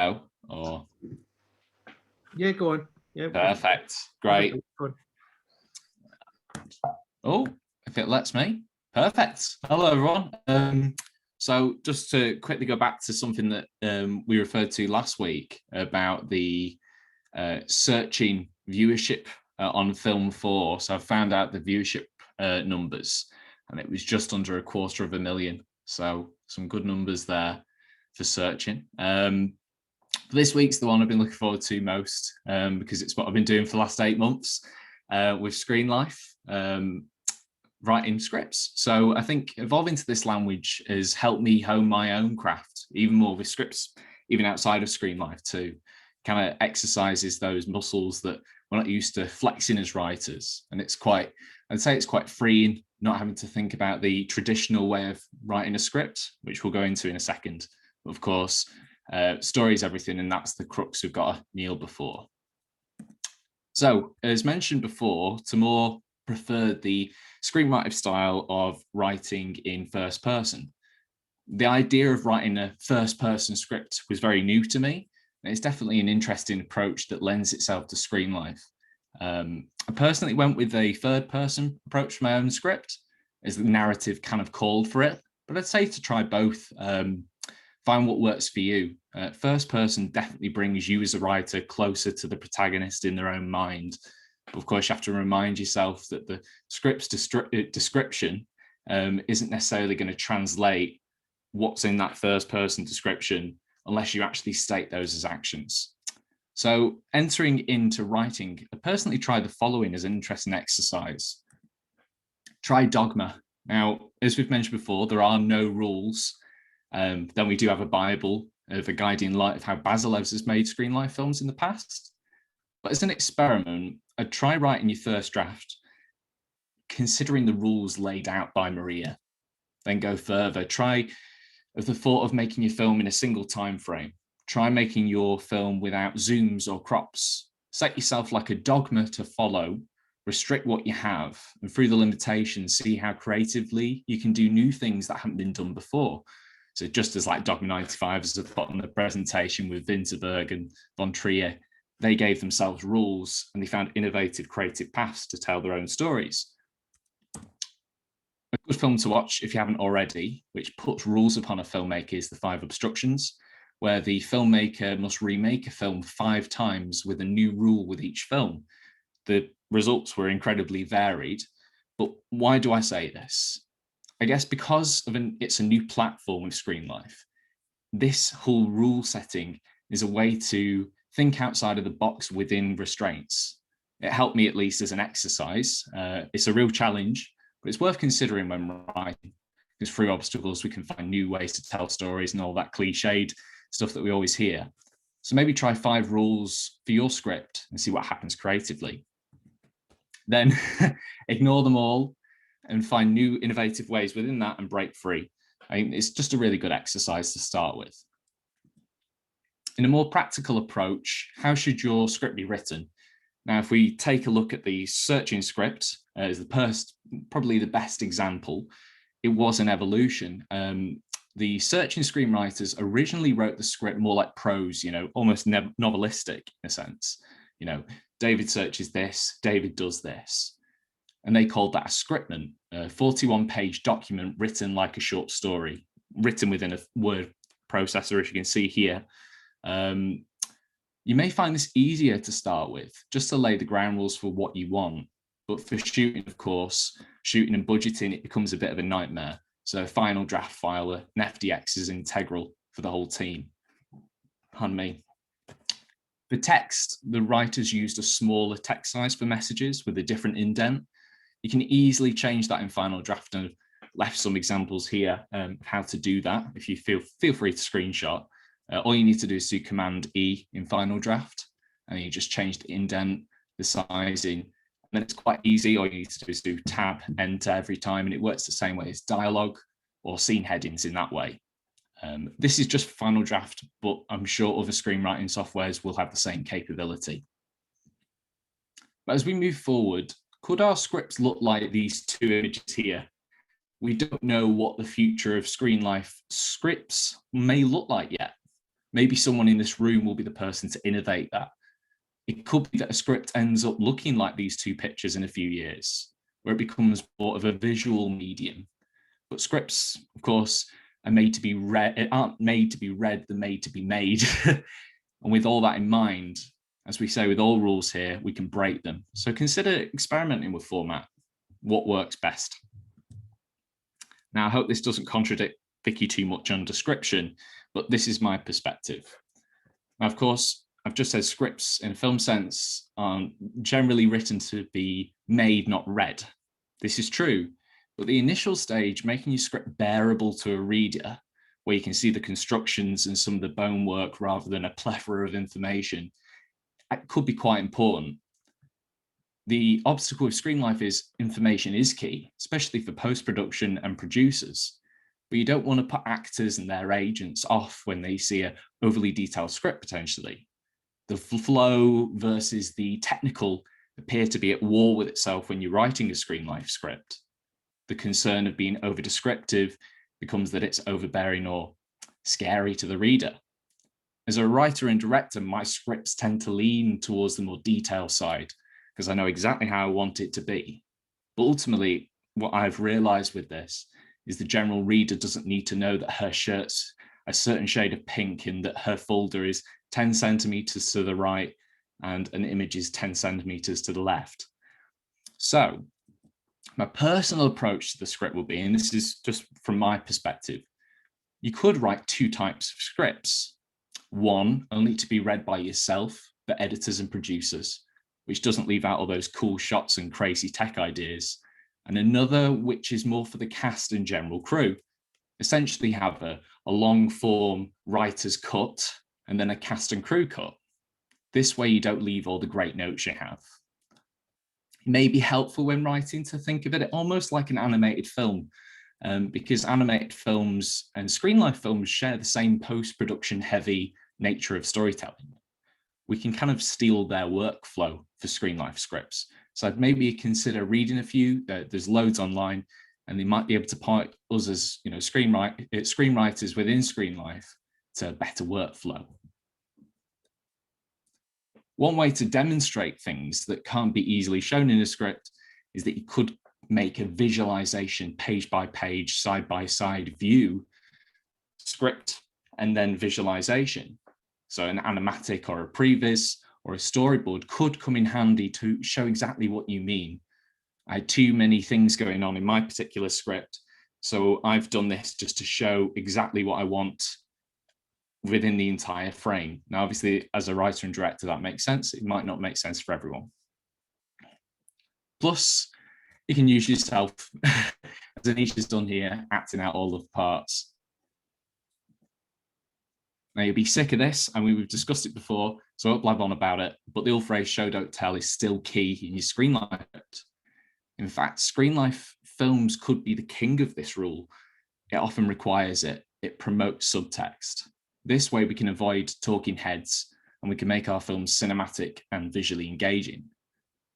go? Or yeah, go on. Yeah, perfect, great. Oh, if it lets me, perfect. Hello, everyone. So just to quickly go back to something that we referred to last week about the searching viewership on Film 4. So I found out the viewership numbers, and it was just under 250,000. So some good numbers there for searching. This week's the one I've been looking forward to most because it's what I've been doing for the last 8 months with Screenlife, writing scripts. So I think evolving to this language has helped me hone my own craft even more with scripts, even outside of Screenlife too. Kind of exercises those muscles that we're not used to flexing as writers. And it's quite, I'd say it's quite freeing, not having to think about the traditional way of writing a script, which we'll go into in a second. But of course, story is everything, and that's the crux we've got to kneel before. So, as mentioned before, Timur preferred the screenwriting style of writing in first person. The idea of writing a first person script was very new to me, and it's definitely an interesting approach that lends itself to Screenlife. I personally went with a third person approach for my own script, as the narrative kind of called for it, but I'd say to try both. Find what works for you. First person definitely brings you as a writer closer to the protagonist in their own mind. But of course, you have to remind yourself that the script's description isn't necessarily going to translate what's in that first person description unless you actually state those as actions. So entering into writing, I personally tried the following as an interesting exercise. Try dogma. Now, as we've mentioned before, there are no rules. Then we do have a Bible of a guiding light of how Basilevs has made Screenlife films in the past. But as an experiment, I'd try writing your first draft, considering the rules laid out by Maria. Then go further. Try the thought of making your film in a single time frame. Try making your film without zooms or crops. Set yourself like a dogma to follow, restrict what you have, and through the limitations, see how creatively you can do new things that haven't been done before. So just as like Dogma 95 is at the bottom of the presentation with Vinterberg and Von Trier, they gave themselves rules and they found innovative, creative paths to tell their own stories. A good film to watch, if you haven't already, which puts rules upon a filmmaker, is The Five Obstructions, where the filmmaker must remake a film 5 times with a new rule with each film. The results were incredibly varied, but why do I say this? I guess because of it's a new platform with Screenlife, this whole rule setting is a way to think outside of the box within restraints. It helped me at least as an exercise. It's a real challenge, but it's worth considering when writing, because through obstacles, we can find new ways to tell stories and all that cliched stuff that we always hear. So maybe try 5 rules for your script and see what happens creatively. Then ignore them all and find new innovative ways within that and break free. I think it's just a really good exercise to start with. In a more practical approach, how should your script be written? Now, if we take a look at the searching script as probably the best example, it was an evolution. The searching screenwriters originally wrote the script more like prose, almost novelistic in a sense. David searches this, David does this. And they called that a scriptment, a 41-page document written like a short story, written within a word processor, as you can see here. You may find this easier to start with, just to lay the ground rules for what you want. But for shooting, of course, shooting and budgeting, it becomes a bit of a nightmare. So a final draft file, an FDX is integral for the whole team. Pardon me. For text, the writers used a smaller text size for messages with a different indent. You can easily change that in final draft, and I've left some examples here of how to do that. If you feel free to screenshot. All you need to do is do Command E in final draft, and you just change the indent, the sizing, and then it's quite easy. All you need to do is do Tab, Enter every time, and it works the same way as dialogue or scene headings in that way. This is just final draft, but I'm sure other screenwriting softwares will have the same capability. But as we move forward, could our scripts look like these 2 images here? We don't know what the future of Screenlife scripts may look like yet. Maybe someone in this room will be the person to innovate that. It could be that a script ends up looking like these two pictures in a few years, where it becomes more of a visual medium. But scripts, of course, are made to be read, aren't made to be read, they're made to be made. And with all that in mind, as we say with all rules here, we can break them. So consider experimenting with format, what works best. Now, I hope this doesn't contradict Vicky too much on description, but this is my perspective. Now, of course, I've just said scripts in a film sense are generally written to be made, not read. This is true, but the initial stage, making your script bearable to a reader, where you can see the constructions and some of the bone work rather than a plethora of information, it could be quite important. The obstacle with Screenlife is information is key, especially for post-production and producers. But you don't want to put actors and their agents off when they see an overly detailed script potentially. The flow versus the technical appear to be at war with itself when you're writing a Screenlife script. The concern of being over-descriptive becomes that it's overbearing or scary to the reader. As a writer and director, my scripts tend to lean towards the more detailed side because I know exactly how I want it to be. But ultimately, what I've realized with this is the general reader doesn't need to know that her shirt's a certain shade of pink and that her folder is 10 centimeters to the right and an image is 10 centimeters to the left. So my personal approach to the script will be, and this is just from my perspective, you could write two types of scripts. One, only to be read by yourself, for editors and producers, which doesn't leave out all those cool shots and crazy tech ideas. And another, which is more for the cast and general crew. Essentially have a long form writer's cut and then a cast and crew cut. This way you don't leave all the great notes you have. It may be helpful when writing to think of it almost like an animated film, because animated films and Screenlife films share the same post-production heavy nature of storytelling. We can kind of steal their workflow for Screenlife scripts. So I'd maybe consider reading a few. There's loads online, and they might be able to point us as screenwriters within Screenlife to better workflow. One way to demonstrate things that can't be easily shown in a script is that you could make a visualization page by page, side by side view, script, and then visualization. So an animatic or a previs or a storyboard could come in handy to show exactly what you mean. I had too many things going on in my particular script, so I've done this just to show exactly what I want within the entire frame. Now, obviously, as a writer and director, that makes sense. It might not make sense for everyone. Plus, you can use yourself, as Anisha has done here, acting out all of the parts. Now, you'll be sick of this, and we've discussed it before, so I won't blab on about it, but the old phrase show, don't tell is still key in your Screenlife. In fact, Screenlife films could be the king of this rule. It often requires it. It promotes subtext. This way we can avoid talking heads and we can make our films cinematic and visually engaging.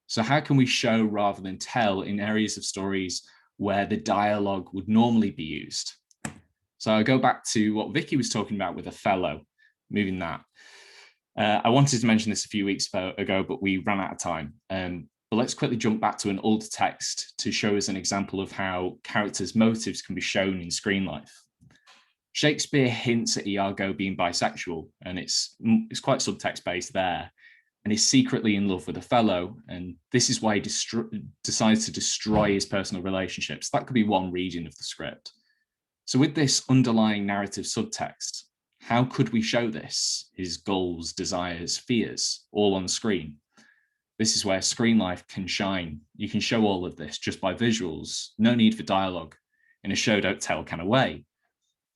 So how can we show rather than tell in areas of stories where the dialogue would normally be used? So I go back to what Vicky was talking about with Othello, moving that. I wanted to mention this a few weeks ago, but we ran out of time. But let's quickly jump back to an older text to show us an example of how characters' motives can be shown in Screenlife. Shakespeare hints at Iago being bisexual, and it's quite subtext-based there, and is secretly in love with Othello, and this is why he decides to destroy his personal relationships. That could be one reading of the script. So with this underlying narrative subtext, how could we show this? His goals, desires, fears, all on screen. This is where Screenlife can shine. You can show all of this just by visuals, no need for dialogue, in a show don't tell kind of way.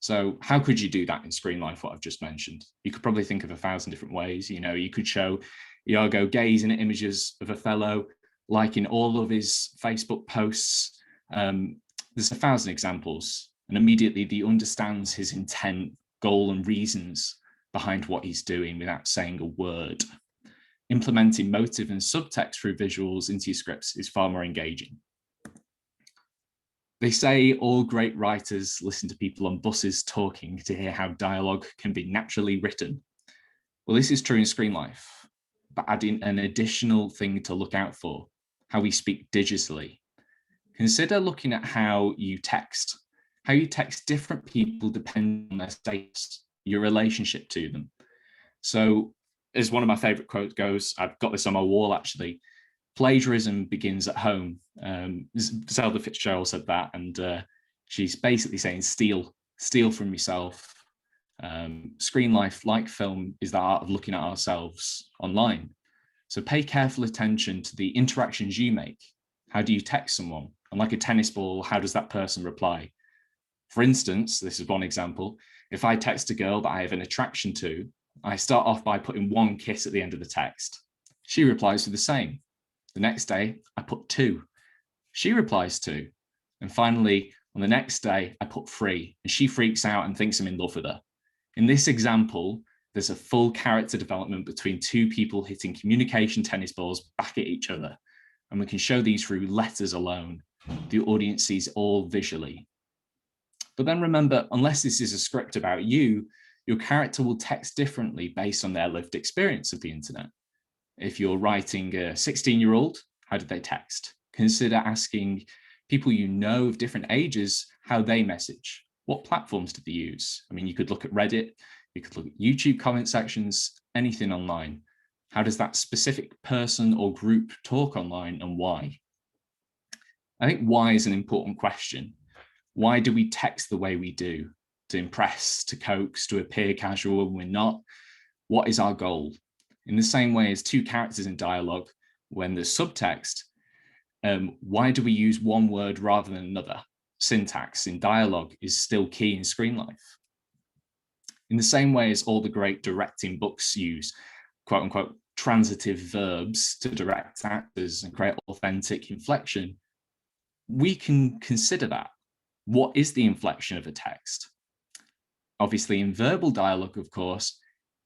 So how could you do that in Screenlife, what I've just mentioned? You could probably think of 1,000 different ways. You know, you could show Iago gazing at images of Othello, liking all of his Facebook posts. There's 1,000 examples, and immediately he understands his intent, goal, and reasons behind what he's doing without saying a word. Implementing motive and subtext through visuals into your scripts is far more engaging. They say all great writers listen to people on buses talking to hear how dialogue can be naturally written. Well, this is true in Screenlife, but adding an additional thing to look out for, how we speak digitally. Consider looking at how you text. How you text different people depends on their status, your relationship to them. So, as one of my favorite quotes goes, I've got this on my wall actually, plagiarism begins at home. Zelda Fitzgerald said that, and she's basically saying steal from yourself. Screenlife, like film, is the art of looking at ourselves online. So pay careful attention to the interactions you make. How do you text someone? And like a tennis ball, how does that person reply? For instance, this is one example. If I text a girl that I have an attraction to, I start off by putting one kiss at the end of the text. She replies with the same. The next day, I put 2. She replies 2. And finally, on the next day, I put 3. And she freaks out and thinks I'm in love with her. In this example, there's a full character development between 2 people hitting communication tennis balls back at each other. And we can show these through letters alone. The audience sees all visually. But then remember, unless this is a script about you, your character will text differently based on their lived experience of the internet. If you're writing a 16-year-old, how did they text? Consider asking people you know of different ages how they message. What platforms did they use? I mean, you could look at Reddit, you could look at YouTube comment sections, anything online. How does that specific person or group talk online, and why? I think why is an important question. Why do we text the way we do? To impress, to coax, to appear casual when we're not? What is our goal? In the same way as 2 characters in dialogue, when there's subtext, why do we use one word rather than another? Syntax in dialogue is still key in Screenlife. In the same way as all the great directing books use quote unquote transitive verbs to direct actors and create authentic inflection, we can consider that. What is the inflection of a text? Obviously, in verbal dialogue, of course,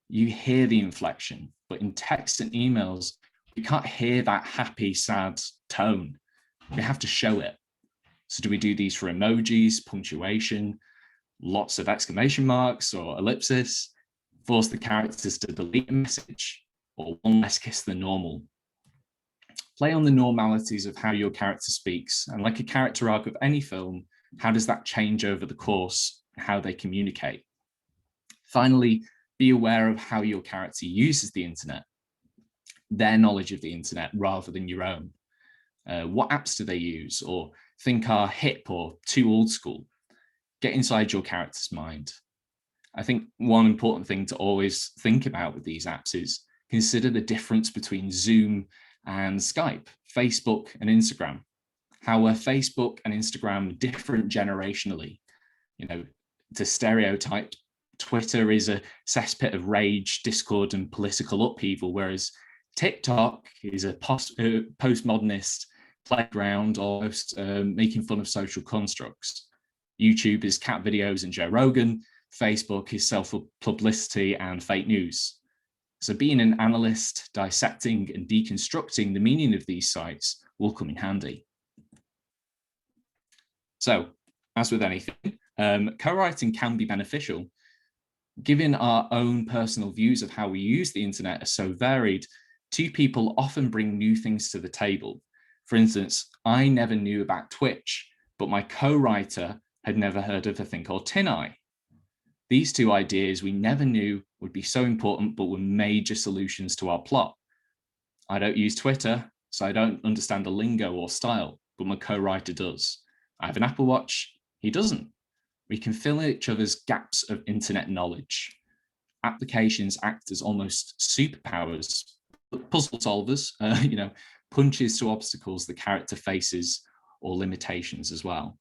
you hear the inflection, but in text and emails, we can't hear that happy, sad tone. We have to show it. So do we do these for emojis, punctuation, lots of exclamation marks or ellipsis, force the characters to delete a message, or one less kiss than normal? Play on the normalities of how your character speaks, and like a character arc of any film, how does that change over the course and how they communicate? Finally, be aware of how your character uses the internet, their knowledge of the internet rather than your own. What apps do they use or think are hip or too old school? Get inside your character's mind. I think one important thing to always think about with these apps is consider the difference between Zoom and Skype, Facebook and Instagram. How are Facebook and Instagram different generationally? You know, to stereotype, Twitter is a cesspit of rage, discord, and political upheaval, whereas TikTok is a postmodernist playground, almost making fun of social constructs. YouTube is cat videos and Joe Rogan. Facebook is self-publicity and fake news. So being an analyst, dissecting and deconstructing the meaning of these sites will come in handy. So, as with anything, co-writing can be beneficial. Given our own personal views of how we use the internet are so varied, 2 people often bring new things to the table. For instance, I never knew about Twitch, but my co-writer had never heard of a thing called TinEye. These 2 ideas we never knew would be so important, but were major solutions to our plot. I don't use Twitter, so I don't understand the lingo or style, but my co-writer does. I have an Apple Watch, he doesn't. We can fill each other's gaps of internet knowledge. Applications act as almost superpowers, puzzle solvers, punches to obstacles the character faces or limitations as well.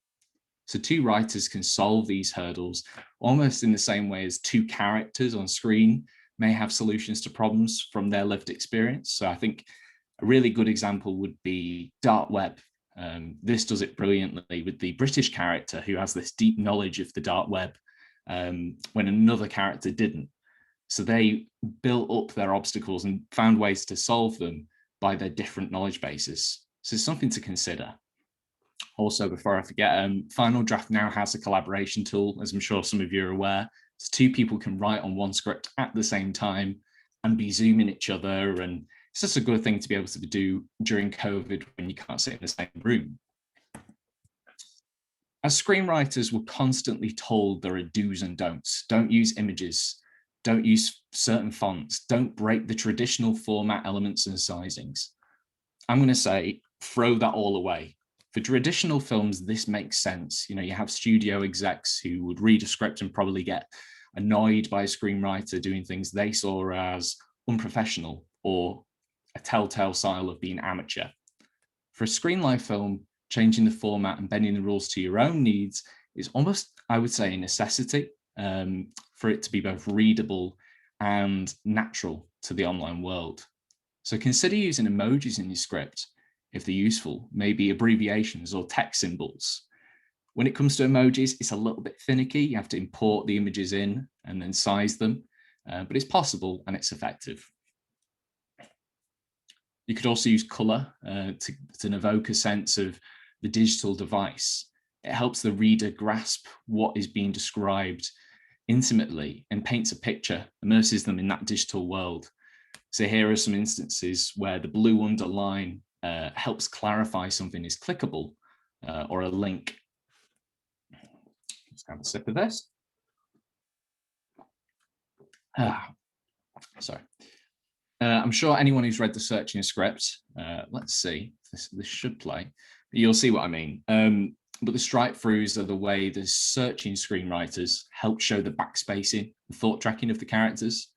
So 2 writers can solve these hurdles almost in the same way as 2 characters on screen may have solutions to problems from their lived experience. So I think a really good example would be Dark Web. This does it brilliantly with the British character who has this deep knowledge of the dark web when another character didn't. So they built up their obstacles and found ways to solve them by their different knowledge bases. So it's something to consider. Also, before I forget, Final Draft now has a collaboration tool, as I'm sure some of you are aware. So two people can write on one script at the same time and be zooming each other. And it's just a good thing to be able to do during COVID when you can't sit in the same room. As screenwriters, we're constantly told there are do's and don'ts. Don't use images. Don't use certain fonts. Don't break the traditional format elements and sizings. I'm going to say, throw that all away. For traditional films, this makes sense. You have studio execs who would read a script and probably get annoyed by a screenwriter doing things they saw as unprofessional or a telltale sign of being amateur. For a Screenlife film, changing the format and bending the rules to your own needs is almost, I would say, a necessity for it to be both readable and natural to the online world. So consider using emojis in your script if they're useful, maybe abbreviations or text symbols. When it comes to emojis, it's a little bit finicky. You have to import the images in and then size them, but it's possible and it's effective. You could also use color to evoke a sense of the digital device. It helps the reader grasp what is being described intimately and paints a picture, immerses them in that digital world. So here are some instances where the blue underline helps clarify something is clickable or a link. Let's have a sip of this. Sorry. I'm sure anyone who's read the searching script, let's see, this should play, you'll see what I mean. But the strike throughs are the way the searching screenwriters help show the backspacing, the thought tracking of the characters,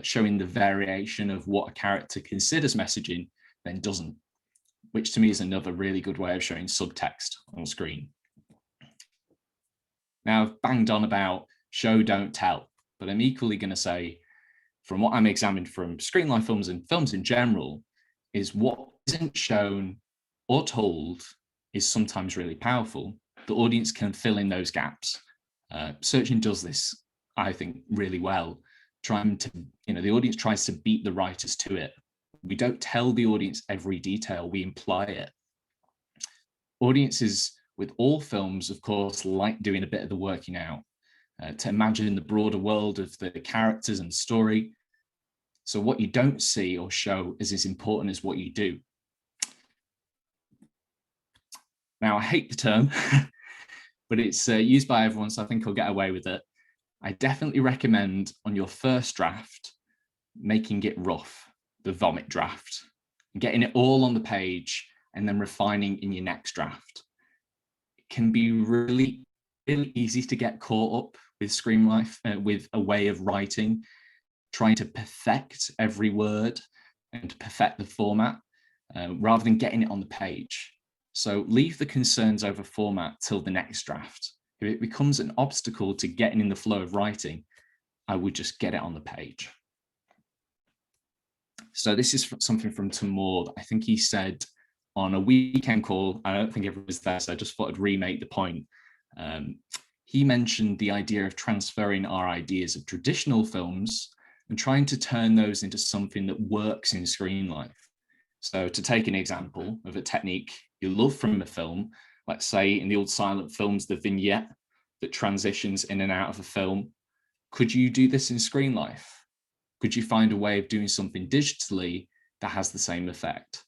showing the variation of what a character considers messaging, then doesn't, which to me is another really good way of showing subtext on screen. Now, I've banged on about show, don't tell, but I'm equally going to say, from what I'm examined from Screenlife films and films in general, is what isn't shown or told is sometimes really powerful. The audience can fill in those gaps. Searching does this, I think, really well. Trying to, the audience tries to beat the writers to it. We don't tell the audience every detail, we imply it. Audiences with all films, of course, like doing a bit of the working out to imagine the broader world of the characters and story. So what you don't see or show is as important as what you do. Now, I hate the term, but it's used by everyone, so I think I'll get away with it. I definitely recommend on your first draft, making it rough, the vomit draft, getting it all on the page and then refining in your next draft. It can be really, really easy to get caught up with Screenlife, with a way of writing, trying to perfect every word and perfect the format rather than getting it on the page. So leave the concerns over format till the next draft. If it becomes an obstacle to getting in the flow of writing, I would just get it on the page. So this is something from Timur. I think he said on a weekend call, I don't think everyone was there, so I just thought I'd remake the point. He mentioned the idea of transferring our ideas of traditional films and trying to turn those into something that works in Screenlife. So to take an example of a technique you love from a film, let's say in the old silent films, the vignette that transitions in and out of a film, could you do this in Screenlife? Could you find a way of doing something digitally that has the same effect?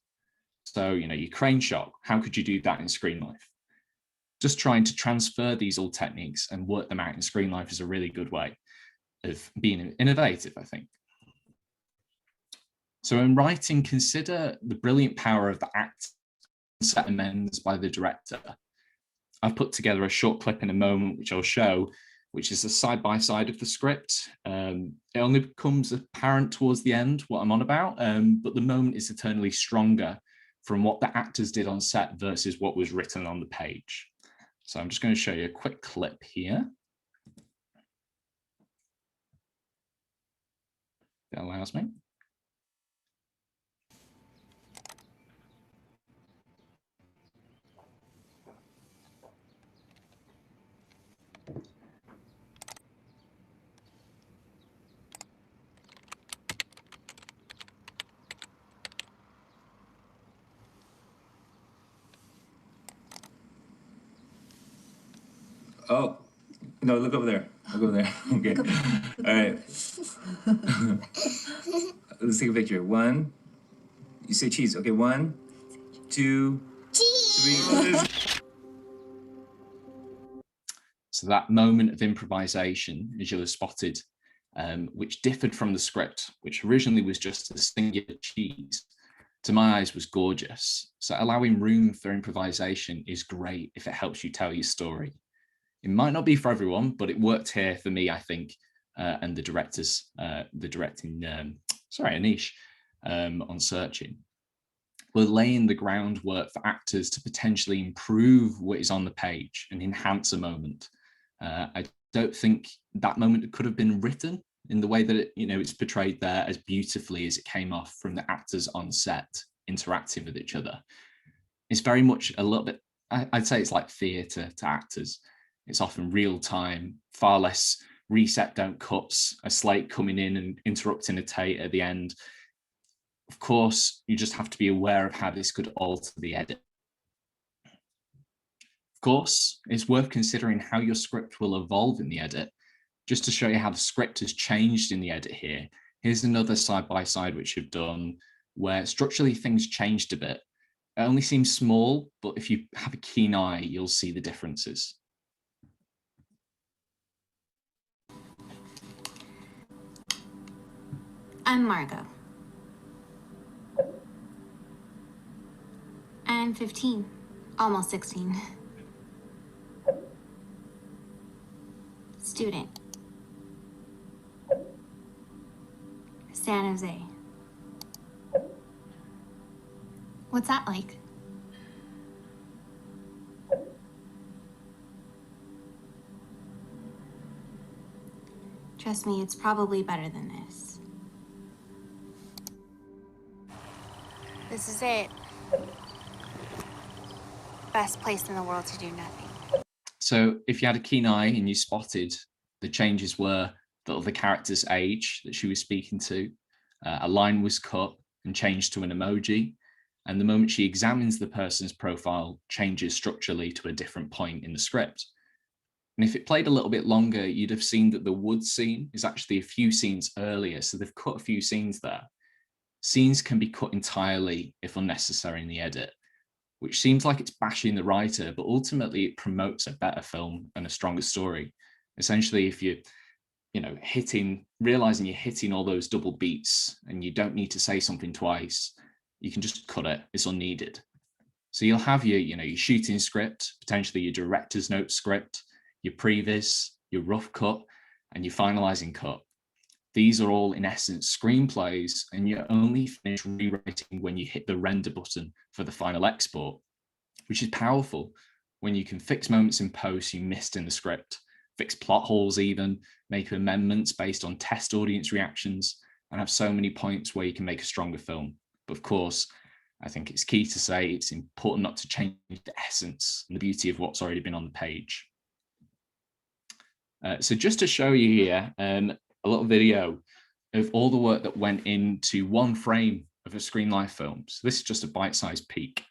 So, your crane shot, how could you do that in Screenlife? Just trying to transfer these old techniques and work them out in Screenlife is a really good way of being innovative, I think. So in writing, consider the brilliant power of the act and set amends by the director. I've put together a short clip in a moment, which I'll show, which is a side-by-side of the script. It only becomes apparent towards the end what I'm on about, but the moment is eternally stronger from what the actors did on set versus what was written on the page. So I'm just going to show you a quick clip here. That allows me. Oh, no, look over there. Look over there. Okay. All right. Let's take a picture. One. You say cheese. Okay, 1, 2, 3. So that moment of improvisation, as you'll have spotted, which differed from the script, which originally was just a singular cheese, to my eyes was gorgeous. So allowing room for improvisation is great if it helps you tell your story. It might not be for everyone, but it worked here for me, I think, and the directors, Anish, on Searching. We're laying the groundwork for actors to potentially improve what is on the page and enhance a moment. I don't think that moment could have been written in the way that it's portrayed there as beautifully as it came off from the actors on set interacting with each other. It's very much a little bit, I'd say it's like theatre to actors. It's often real time, far less reset, don't cuts, a slate coming in and interrupting a take at the end. Of course, you just have to be aware of how this could alter the edit. Of course, it's worth considering how your script will evolve in the edit. Just to show you how the script has changed in the edit here, here's another side-by-side which you've done where structurally things changed a bit. It only seems small, but if you have a keen eye, you'll see the differences. I'm Margot. I'm 15, almost 16. Student. San Jose. What's that like? Trust me, it's probably better than this. This is it. Best place in the world to do nothing. So if you had a keen eye and you spotted the changes were that of the character's age that she was speaking to, a line was cut and changed to an emoji. And the moment she examines the person's profile, changes structurally to a different point in the script. And if it played a little bit longer, you'd have seen that the wood scene is actually a few scenes earlier. So they've cut a few scenes there. Scenes can be cut entirely if unnecessary in the edit, which seems like it's bashing the writer, but ultimately it promotes a better film and a stronger story. Essentially, if you're realizing you're hitting all those double beats and you don't need to say something twice, you can just cut it. It's unneeded. So you'll have your shooting script, potentially your director's note script, your previs, your rough cut, and your finalizing cut. These are all, in essence, screenplays, and you only finish rewriting when you hit the render button for the final export, which is powerful when you can fix moments in post you missed in the script, fix plot holes even, make amendments based on test audience reactions, and have so many points where you can make a stronger film. But of course, I think it's key to say it's important not to change the essence and the beauty of what's already been on the page. So just to show you here, a little video of all the work that went into one frame of a Screenlife film. So this is just a bite-sized peek.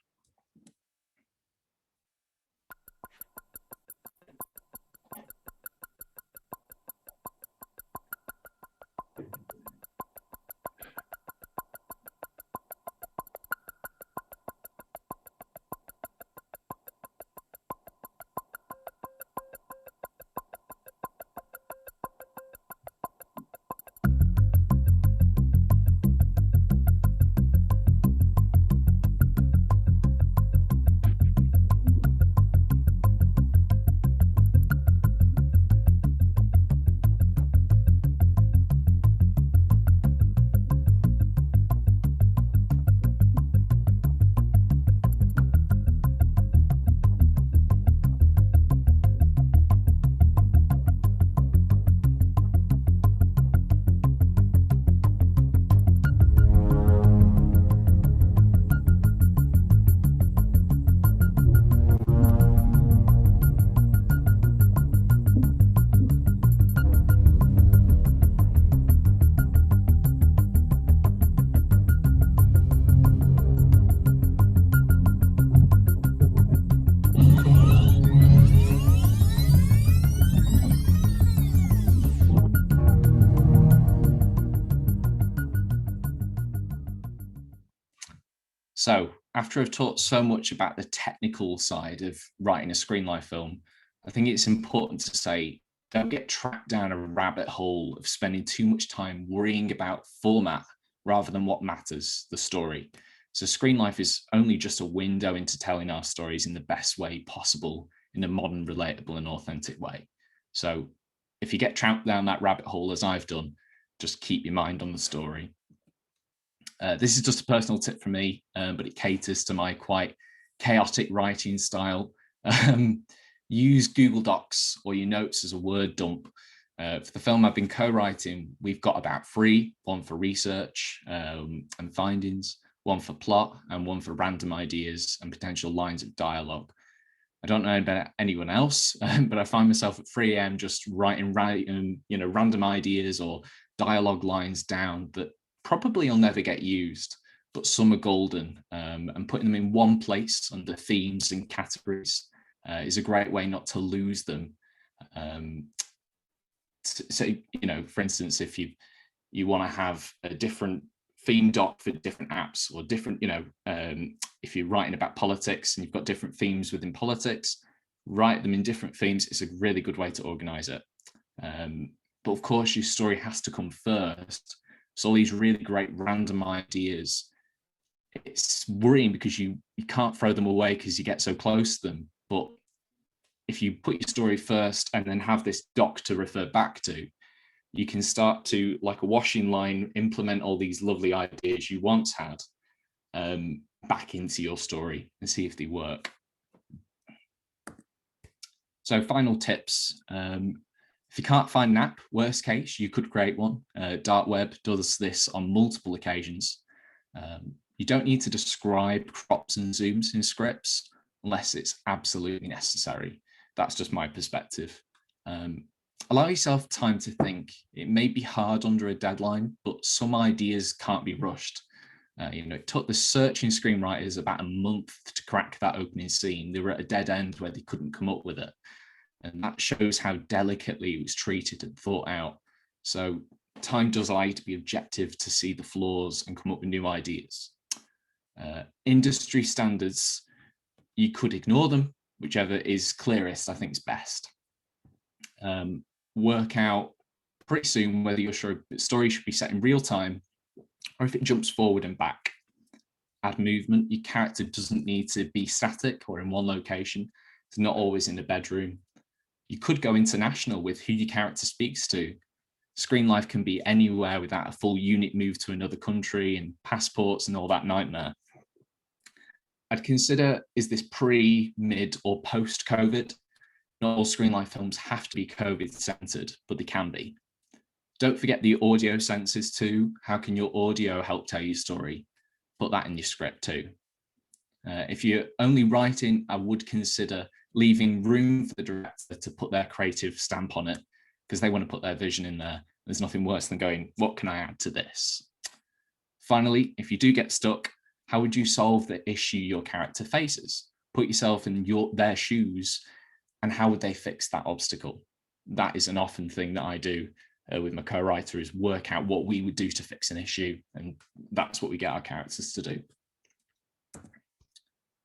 So after I've talked so much about the technical side of writing a Screenlife film, I think it's important to say, don't get trapped down a rabbit hole of spending too much time worrying about format rather than what matters, the story. So Screenlife is only just a window into telling our stories in the best way possible, in a modern, relatable and authentic way. So if you get trapped down that rabbit hole, as I've done, just keep your mind on the story. This is just a personal tip from me, but it caters to my quite chaotic writing style. Use Google Docs or your notes as a word dump. For the film I've been co-writing, we've got about 3, one for research and findings, one for plot, and one for random ideas and potential lines of dialogue. I don't know about anyone else, but I find myself at 3 a.m. just writing random ideas or dialogue lines down that probably will never get used, but some are golden, and putting them in one place under themes and categories is a great way not to lose them. So, for instance, if you want to have a different theme doc for different apps, or different, if you're writing about politics and you've got different themes within politics, write them in different themes. It's a really good way to organize it. But of course, your story has to come first. So all these really great random ideas, it's worrying because you can't throw them away because you get so close to them. But if you put your story first and then have this doc to refer back to, you can start to, like a washing line, implement all these lovely ideas you once had back into your story and see if they work. So final tips. If you can't find an app, worst case, you could create one. Dark Web does this on multiple occasions. You don't need to describe crops and zooms in scripts unless it's absolutely necessary. That's just my perspective. Allow yourself time to think. It may be hard under a deadline, but some ideas can't be rushed. It took the searching screenwriters about a month to crack that opening scene. They were at a dead end where they couldn't come up with it. And that shows how delicately it was treated and thought out. So time does allow you to be objective, to see the flaws and come up with new ideas. Industry standards, you could ignore them, whichever is clearest, I think is best. Work out pretty soon whether your story should be set in real time or if it jumps forward and back. Add movement. Your character doesn't need to be static or in one location. It's not always in a bedroom. You could go international with who your character speaks to. Screenlife can be anywhere without a full unit move to another country and passports and all that nightmare. I'd consider, is this pre, mid, or post-COVID? Not all Screenlife films have to be COVID-centered, but they can be. Don't forget the audio senses too. How can your audio help tell your story? Put that in your script too. If you're only writing, I would consider leaving room for the director to put their creative stamp on it, because they want to put their vision in there. There's nothing worse than going, what can I add to this? Finally, if you do get stuck, how would you solve the issue your character faces? Put yourself in their shoes, and how would they fix that obstacle? That is an often thing that I do with my co-writer, is work out what we would do to fix an issue, and that's what we get our characters to do.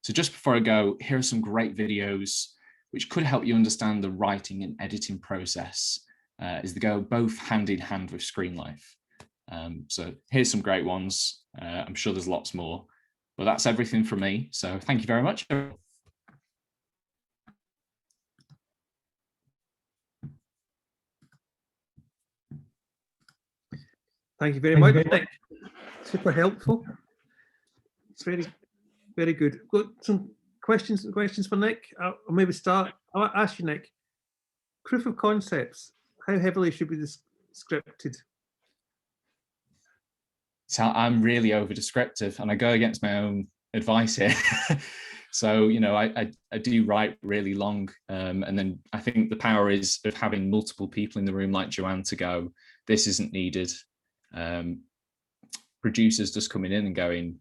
So just before I go, here are some great videos which could help you understand the writing and editing process as they go both hand in hand with Screenlife. So here's some great ones. I'm sure there's lots more, but that's everything from me. So thank you very much. Thank you very much, Nick. Super helpful. It's very, very good. Got some questions for Nick. I'll maybe start. I'll ask you, Nick. Proof of concepts. How heavily should be scripted? So I'm really over descriptive, and I go against my own advice here. So, I do write really long, and then I think the power is of having multiple people in the room like Joanne to go, this isn't needed. Producers just coming in and going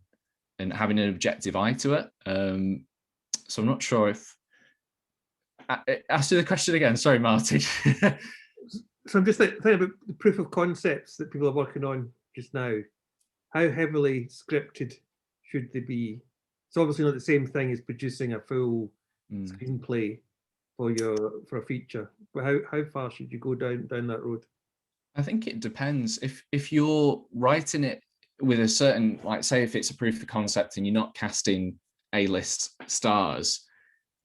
and having an objective eye to it. So I'm not sure if ask you the question again. Sorry, Martin. So I'm just thinking about the proof of concepts that people are working on just now. How heavily scripted should they be? It's obviously not the same thing as producing a full Mm. screenplay for a feature. But how far should you go down that road? I think it depends. If you're writing it with a certain, like, say if it's a proof of concept and you're not casting A-list stars,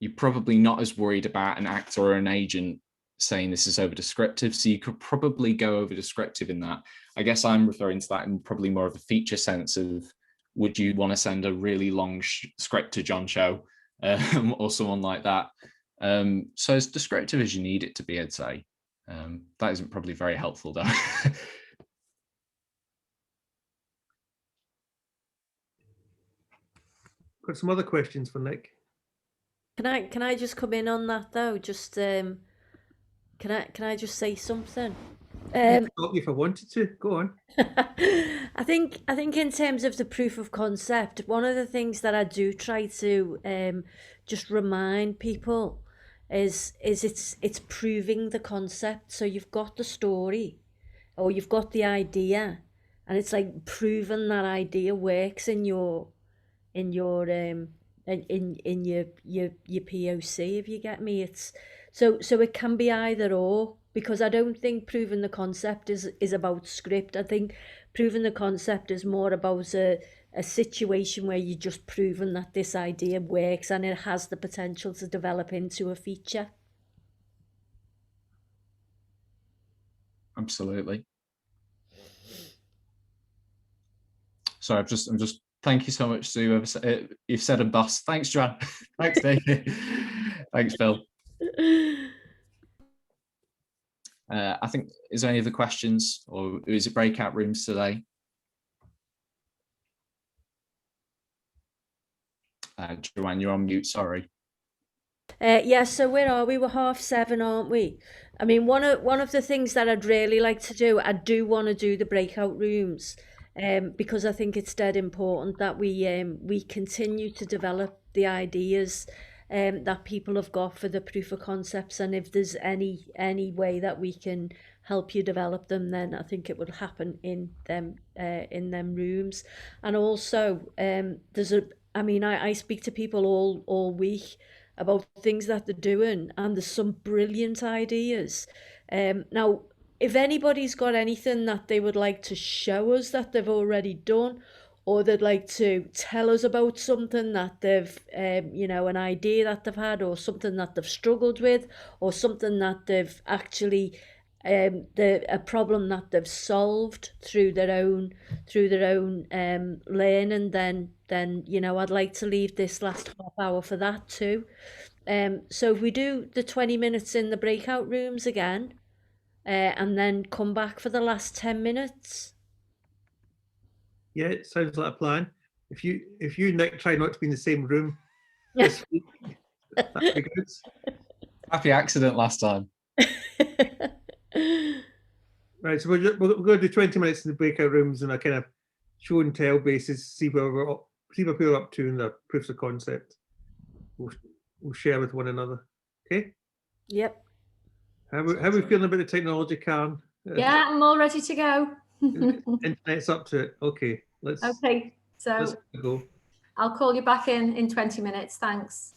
you're probably not as worried about an actor or an agent saying this is over descriptive. So you could probably go over descriptive in that. I guess I'm referring to that in probably more of a feature sense of, would you want to send a really long script to John Cho or someone like that? So as descriptive as you need it to be, I'd say. That isn't probably very helpful though. Got some other questions for Nick. Can I just come in on that though? Just can I just say something? Stop you if I wanted to. Go on. I think in terms of the proof of concept, one of the things that I do try to just remind people is it's proving the concept. So you've got the story, or you've got the idea, and it's like proving that idea works in your in your POC, if you get me. It's so it can be either or, because I don't think proving the concept is about script. I think proving the concept is more about a situation where you're just proving that this idea works and it has the potential to develop into a feature. Absolutely. So I'm just thank you so much to whoever you've said, and boss. Thanks, John. Thanks, David. Thanks, Phil. I think, is there any other questions, or is it breakout rooms today? Joanne, you're on mute, sorry. Yeah, so where are we? We're 7:30, aren't we? I mean, one of the things that I'd really like to do, I do want to do the breakout rooms, because I think it's dead important that we continue to develop the ideas that people have got for the proof of concepts, and if there's any way that we can help you develop them, then I think it would happen in them rooms. And also, I speak to people all week about things that they're doing, and there's some brilliant ideas. Now, if anybody's got anything that they would like to show us that they've already done, or they'd like to tell us about something that they've, an idea that they've had, or something that they've struggled with, or something that they've actually, a problem that they've solved through their own learning, then I'd like to leave this last half hour for that too. So if we do the 20 minutes in the breakout rooms again, and then come back for the last 10 minutes. Yeah, it sounds like a plan. If you Nick, try not to be in the same room this week, that'd be good. Happy accident last time. Right, so we're going to do 20 minutes in the breakout rooms on a kind of show and tell basis, see what people are up to in the proofs of concept. We'll share with one another. Okay? Yep. How are we feeling about the technology, Karen? Yeah, I'm all ready to go. Internet's up to it. Okay, let's go. I'll call you back in 20 minutes. Thanks.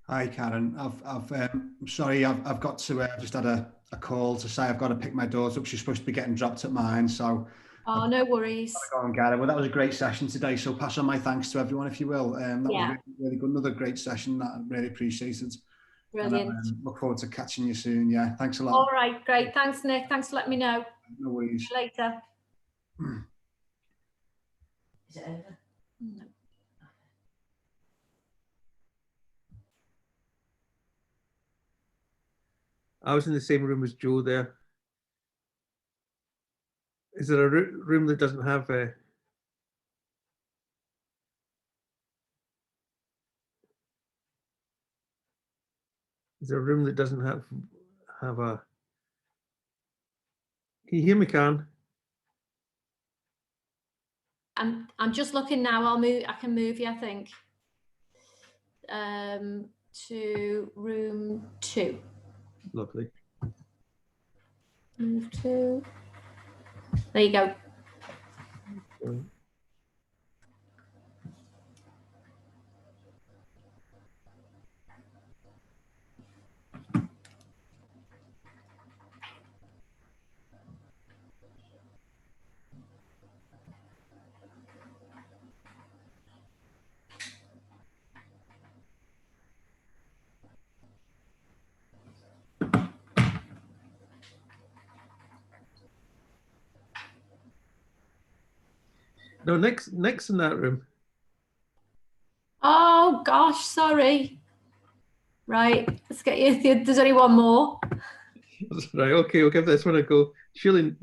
Hi, Karen. I'm sorry, I've got to. I've just had a call to say I've got to pick my daughter up. She's supposed to be getting dropped at mine, so. Oh, no worries. Go on, Karen. Well, that was a great session today. So pass on my thanks to everyone, if you will. That was really, really good. Another great session that I really appreciated. Brilliant. And, look forward to catching you soon. Yeah, thanks a lot. All right, great. Thanks, Nick. Thanks for letting me know. No worries. See you later. Is it over? No. I was in the same room as Joe there. Is there a room that doesn't have a... Is there a room that doesn't have a? Can you hear me, Karen? I'm just looking now. I'll move. I can move you, I think. To room 2. Lovely. Move 2. There you go. Right. No, next in that room. Oh gosh, sorry. Right, let's get you. There's only one more. Right, okay, we'll give this one a go. Surely